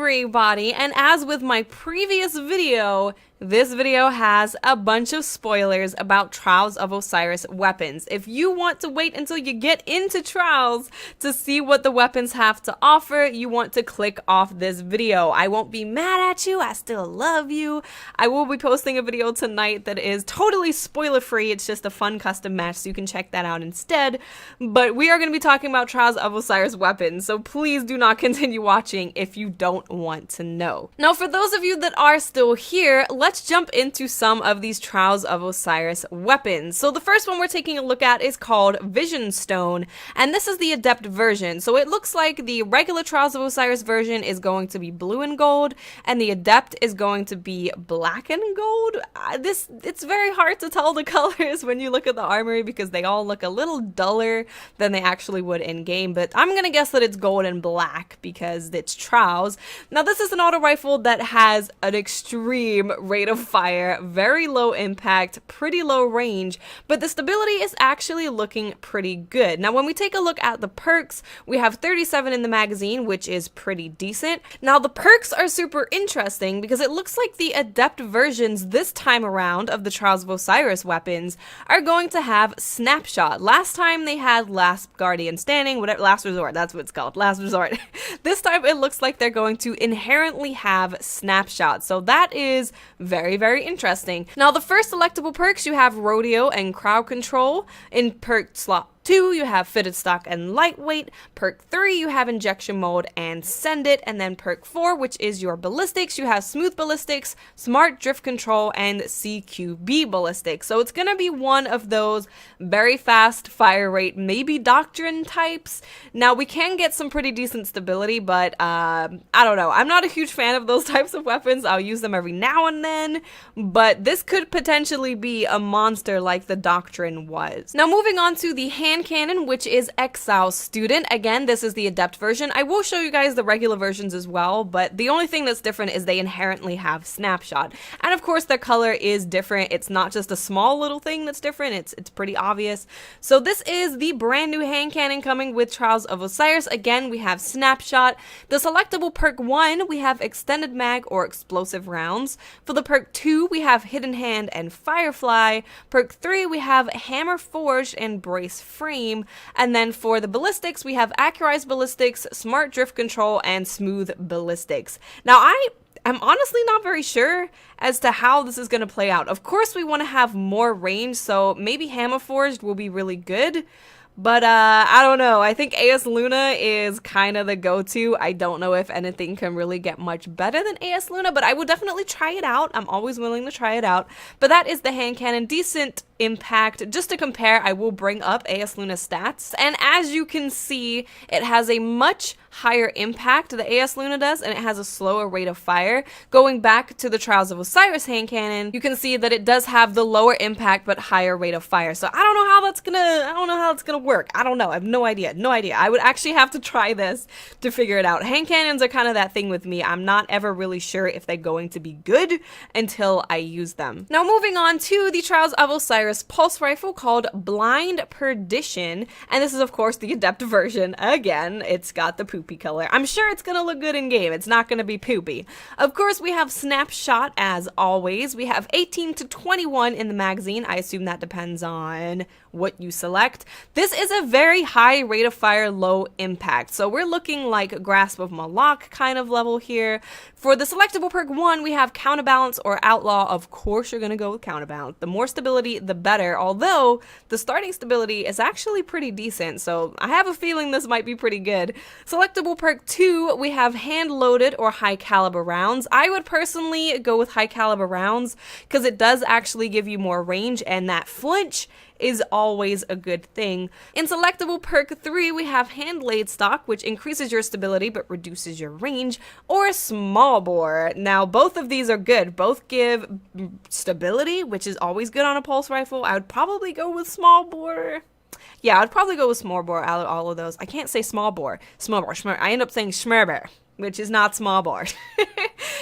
everybody, and as with my previous video, this video has a bunch of spoilers about Trials of Osiris weapons. If you want to wait until you get into Trials to see what the weapons have to offer, you want to click off this video. I won't be mad at you, I still love you. I will be posting a video tonight that is totally spoiler free, it's just a fun custom match, so you can check that out instead. But we are going to be talking about Trials of Osiris weapons, so please do not continue watching if you don't want to know. Now for those of you that are still here, let's jump into some of these Trials of Osiris weapons. So the first one we're taking a look at is called Vision Stone, and this is the Adept version. So it looks like the regular Trials of Osiris version is going to be blue and gold, and the Adept is going to be black and gold. It's very hard to tell the colors when you look at the armory because they all look a little duller than they actually would in game, but I'm gonna guess that it's gold and black because it's Trials. Now this is an auto rifle that has an extreme rate of fire, very low impact, pretty low range, but the stability is actually looking pretty good. Now when we take a look at the perks, we have 37 in the magazine, which is pretty decent. Now the perks are super interesting because it looks like the Adept versions this time around of the Trials of Osiris weapons are going to have Snapshot. Last time they had Last Guardian Standing, whatever, Last Resort, that's what it's called, Last Resort. This time it looks like they're going to inherently have Snapshot, so that is very, very interesting. Now the first selectable perks, you have Rodeo and Crowd Control. In perk slot 2, you have Fitted Stock and Lightweight. Perk 3, you have Injection Mode and Send It. And then perk 4, which is your Ballistics, you have Smooth Ballistics, Smart Drift Control, and CQB Ballistics. So it's gonna be one of those very fast fire rate, maybe Doctrine types. Now we can get some pretty decent stability, but I don't know. I'm not a huge fan of those types of weapons. I'll use them every now and then, but this could potentially be a monster like the Doctrine was. Now moving on to the hand cannon, which is Exile Student. Again, this is the Adept version. I will show you guys the regular versions as well, but the only thing that's different is they inherently have Snapshot. And of course their color is different. It's not just a small little thing that's different, it's pretty obvious. So this is the brand new hand cannon coming with Trials of Osiris. Again, we have Snapshot. The selectable perk 1, we have Extended Mag or Explosive Rounds. For the perk 2, we have Hidden Hand and Firefly. Perk 3, we have Hammer Forged and Brace Frame. And then for the ballistics, we have Accurized Ballistics, Smart Drift Control, and Smooth Ballistics. Now I'm honestly not very sure as to how this is going to play out. Of course we want to have more range, so maybe Hammer Forged will be really good. But I don't know, I think AS Luna is kind of the go-to. I don't know if anything can really get much better than AS Luna, but I would definitely try it out. I'm always willing to try it out. But that is the hand cannon. Decent impact. Just to compare, I will bring up AS Luna's stats, and as you can see, it has a much higher impact, the AS Luna does, and it has a slower rate of fire. Going back to the Trials of Osiris hand cannon, you can see that it does have the lower impact but higher rate of fire. So I don't know how that's gonna work. I don't know. I have no idea. I would actually have to try this to figure it out. Hand cannons are kind of that thing with me. I'm not ever really sure if they're going to be good until I use them. Now moving on to the Trials of Osiris pulse rifle called Blind Perdition, and this is of course the Adept version. Again, it's got the poopy color. I'm sure it's gonna look good in game. It's not gonna be poopy. Of course we have Snapshot as always. We have 18 to 21 in the magazine. I assume that depends on what you select. This is a very high rate of fire, low impact. So we're looking like Grasp of Malak kind of level here. For the selectable perk 1, we have Counterbalance or Outlaw. Of course you're gonna go with Counterbalance. The more stability, the better, although the starting stability is actually pretty decent, so I have a feeling this might be pretty good. Selectable perk 2, we have Hand Loaded or High Caliber Rounds. I would personally go with High Caliber Rounds because it does actually give you more range, and that flinch is always a good thing. In selectable perk 3, we have Hand Laid Stock, which increases your stability but reduces your range, or Small Bore. Now both of these are good. Both give stability, which is always good on a pulse rifle. I would probably go with Small Bore. Yeah, I'd probably go with Small Bore out of all of those. I can't say Small Bore. Small Bore. I end up saying Schmerber, which is not Small Bore.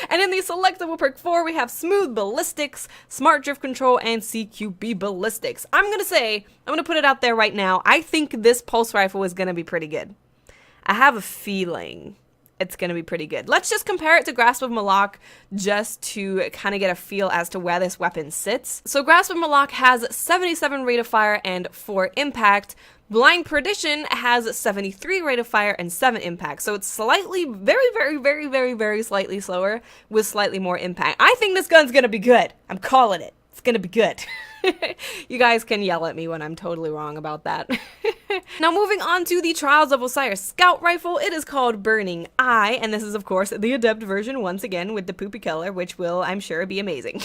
And in the selectable perk 4, we have Smooth Ballistics, Smart Drift Control, and CQB Ballistics. I'm gonna put it out there right now. I think this pulse rifle is gonna be pretty good. I have a feeling it's going to be pretty good. Let's just compare it to Grasp of Malak just to kind of get a feel as to where this weapon sits. So Grasp of Malak has 77 rate of fire and 4 impact. Blind Perdition has 73 rate of fire and 7 impact. So it's slightly, very slightly slower with slightly more impact. I think this gun's going to be good. I'm calling it. It's going to be good. You guys can yell at me when I'm totally wrong about that. Now moving on to the Trials of Osiris Scout Rifle, it is called Burning Eye, and this is of course the Adept version once again with the poopy color, which will, I'm sure, be amazing.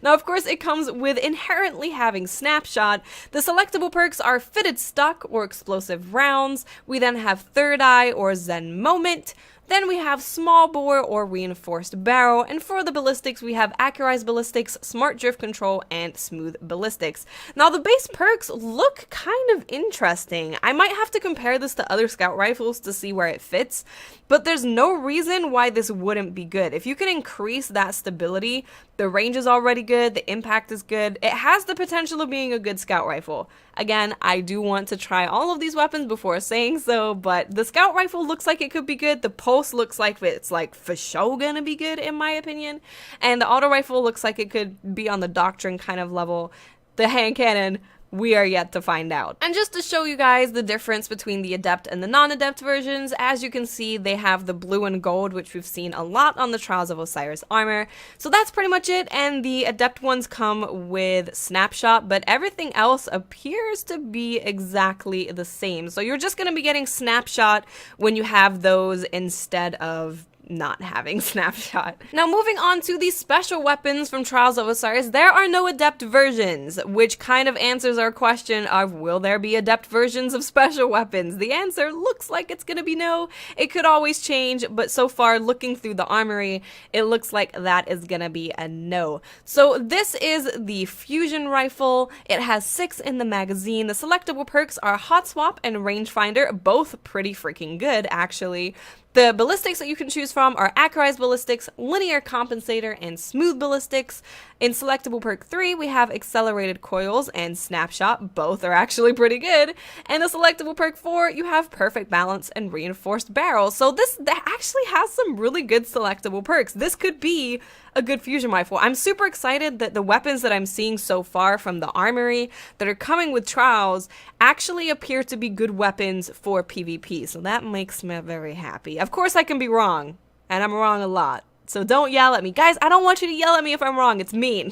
Now of course it comes with inherently having Snapshot. The selectable perks are Fitted Stock or Explosive Rounds. We then have Third Eye or Zen Moment. Then we have Small Bore or Reinforced Barrel, and for the ballistics we have Accurized Ballistics, Smart Drift Control, and Smooth Ballistics. Now the base perks look kind of interesting. I might have to compare this to other scout rifles to see where it fits, but there's no reason why this wouldn't be good. If you can increase that stability, the range is already good, the impact is good, it has the potential of being a good scout rifle. Again, I do want to try all of these weapons before saying so, but the scout rifle looks like it could be good, the pulse looks like it's like for sure gonna be good in my opinion, and the auto rifle looks like it could be on the doctrine kind of level. The hand cannon, we are yet to find out. And just to show you guys the difference between the Adept and the non-Adept versions, as you can see, they have the blue and gold, which we've seen a lot on the Trials of Osiris armor. So that's pretty much it, and the Adept ones come with Snapshot, but everything else appears to be exactly the same. So you're just going to be getting Snapshot when you have those instead of not having Snapshot. Now moving on to the special weapons from Trials of Osiris, there are no Adept versions, which kind of answers our question of will there be Adept versions of special weapons? The answer looks like it's gonna be no. It could always change, but so far looking through the armory, it looks like that is gonna be a no. So this is the Fusion Rifle. It has 6 in the magazine. The selectable perks are Hot Swap and Rangefinder, both pretty freaking good actually. The ballistics that you can choose from are Accurized Ballistics, Linear Compensator, and Smooth Ballistics. In selectable perk 3, we have Accelerated Coils and Snapshot. Both are actually pretty good. And the selectable perk 4, you have Perfect Balance and Reinforced Barrel. So that actually has some really good selectable perks. This could be a good fusion rifle. I'm super excited that the weapons that I'm seeing so far from the armory that are coming with Trials actually appear to be good weapons for PvP. So that makes me very happy. Of course I can be wrong, and I'm wrong a lot. So don't yell at me. Guys, I don't want you to yell at me if I'm wrong. It's mean.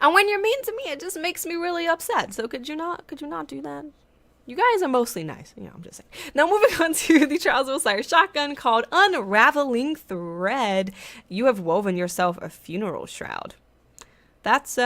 And when you're mean to me, it just makes me really upset. So could you not do that? You guys are mostly nice. You know, I'm just saying. Now moving on to the Trials of Osiris shotgun called Unraveling Thread. You have woven yourself a funeral shroud. That's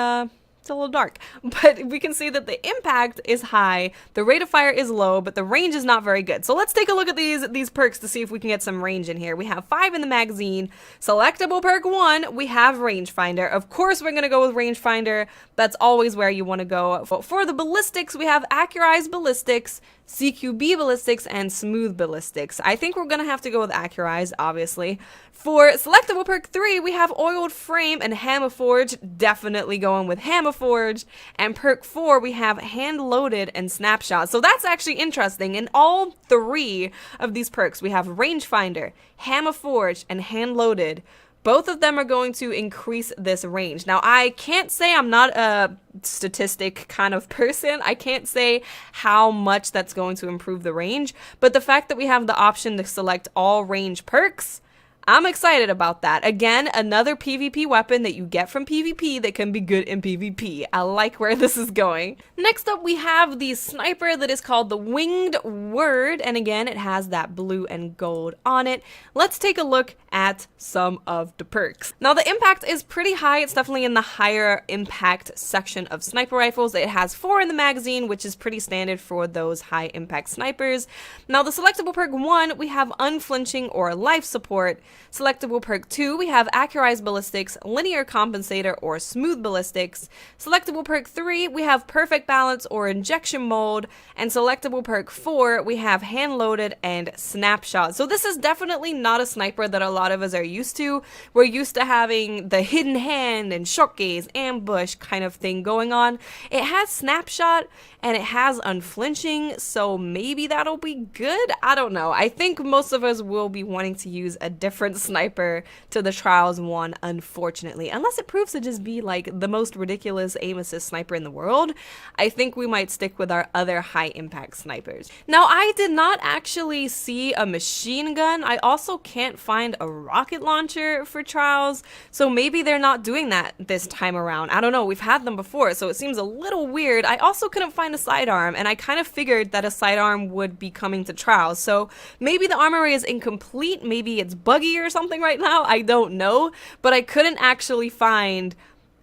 it's a little dark, but we can see that the impact is high, the rate of fire is low, but the range is not very good. So let's take a look at these perks to see if we can get some range in here. We have 5 in the magazine. Selectable perk 1, we have Rangefinder. Of course we're going to go with Rangefinder. That's always where you want to go. For the ballistics, we have Accurized Ballistics, CQB Ballistics, and Smooth Ballistics. I think we're going to have to go with Accurized, obviously. For selectable perk 3, we have Oiled Frame and Hammer Forge. Definitely going with Hammer Forge. And perk 4, we have Hand Loaded and Snapshot. So that's actually interesting. In all 3 of these perks, we have Rangefinder, Hammer Forge, and Hand Loaded. Both of them are going to increase this range. Now, I can't say I'm not a statistic kind of person. I can't say how much that's going to improve the range, but the fact that we have the option to select all range perks, I'm excited about that. Again, another PvP weapon that you get from PvP that can be good in PvP. I like where this is going. Next up, we have the sniper that is called the Winged Word, and again, it has that blue and gold on it. Let's take a look at some of the perks. Now, the impact is pretty high. It's definitely in the higher impact section of sniper rifles. It has 4 in the magazine, which is pretty standard for those high impact snipers. Now, the selectable perk 1, we have Unflinching or Life Support. Selectable perk 2, we have Accurized Ballistics, Linear Compensator, or Smooth Ballistics. Selectable perk 3, we have Perfect Balance or Injection Mold. And selectable perk 4, we have Hand Loaded and Snapshot. So this is definitely not a sniper that a lot of us are used to. We're used to having the hidden hand and short gaze, ambush kind of thing going on. It has Snapshot and it has Unflinching, so maybe that'll be good? I don't know. I think most of us will be wanting to use a different sniper to the Trials one, unfortunately. Unless it proves to just be like the most ridiculous aim assist sniper in the world, I think we might stick with our other high impact snipers. Now, I did not actually see a machine gun. I also can't find a rocket launcher for Trials, so maybe they're not doing that this time around. I don't know. We've had them before, so it seems a little weird. I also couldn't find a sidearm, and I kind of figured that a sidearm would be coming to Trials, so maybe the armory is incomplete, maybe it's buggy or something right now, I don't know, but I couldn't actually find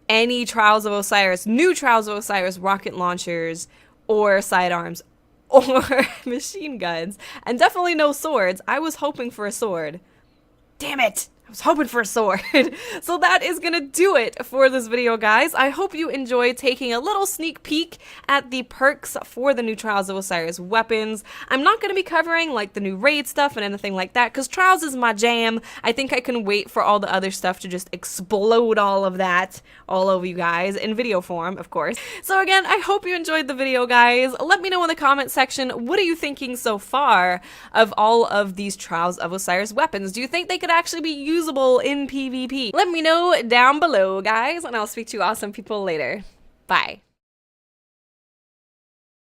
any Trials of Osiris, new Trials of Osiris rocket launchers or sidearms or machine guns, and definitely no swords. I was hoping for a sword. Damn it! I was hoping for a sword. So that is gonna do it for this video, guys. I hope you enjoyed taking a little sneak peek at the perks for the new Trials of Osiris weapons. I'm not gonna be covering like the new raid stuff and anything like that because Trials is my jam. I think I can wait for all the other stuff to just explode all of that all over you guys in video form, of course. So again, I hope you enjoyed the video, guys. Let me know in the comment section, what are you thinking so far of all of these Trials of Osiris weapons? Do you think they could actually be usable in PvP? Let me know down below, guys, and I'll speak to you awesome people later. Bye.